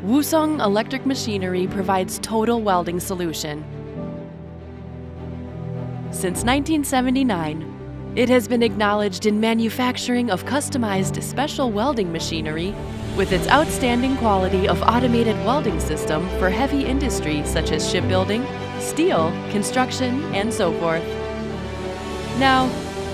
WOOSUNG Electric Machinery provides total welding solution. Since 1979, it has been acknowledged in manufacturing of customized special welding machinery with its outstanding quality of automated welding system for heavy industry such as shipbuilding, steel, construction, and so forth. Now,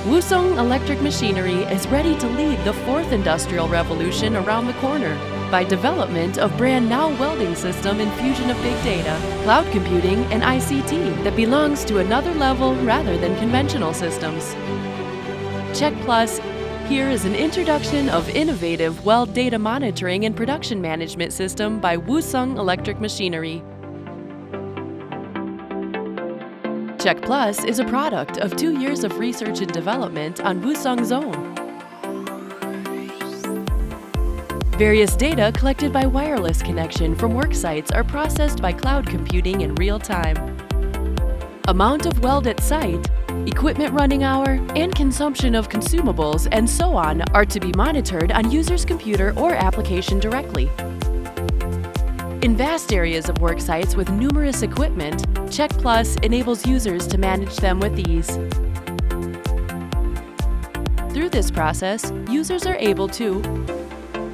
WOOSUNG Electric Machinery is ready to lead the fourth industrial revolution around the corner by development of brand now welding system and fusion of big data, cloud computing, and ICT that belongs to another level rather than conventional systems. Check Plus, here is an introduction of innovative weld data monitoring and production management system by WOOSUNG Electric Machinery. Check Plus is a product of 2 years of research and development on WOOSUNG's own. Various data collected by wireless connection from work sites are processed by cloud computing in real time. Amount of weld at site, equipment running hour, and consumption of consumables and so on are to be monitored on user's computer or application directly. In vast areas of work sites with numerous equipment, Check Plus enables users to manage them with ease. Through this process, users are able to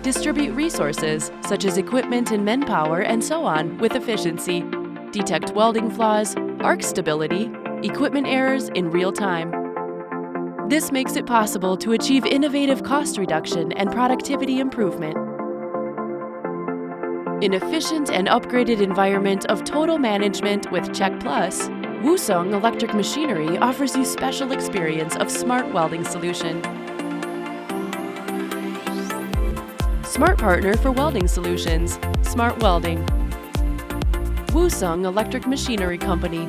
distribute resources, such as equipment and manpower and so on, with efficiency, detect welding flaws, arc stability, equipment errors in real time. This makes it possible to achieve innovative cost reduction and productivity improvement. An efficient and upgraded environment of total management with Check Plus, WOOSUNG Electric Machinery offers you special experience of smart welding solution. Smart partner for welding solutions, Smart Welding. WOOSUNG Electric Machinery Company.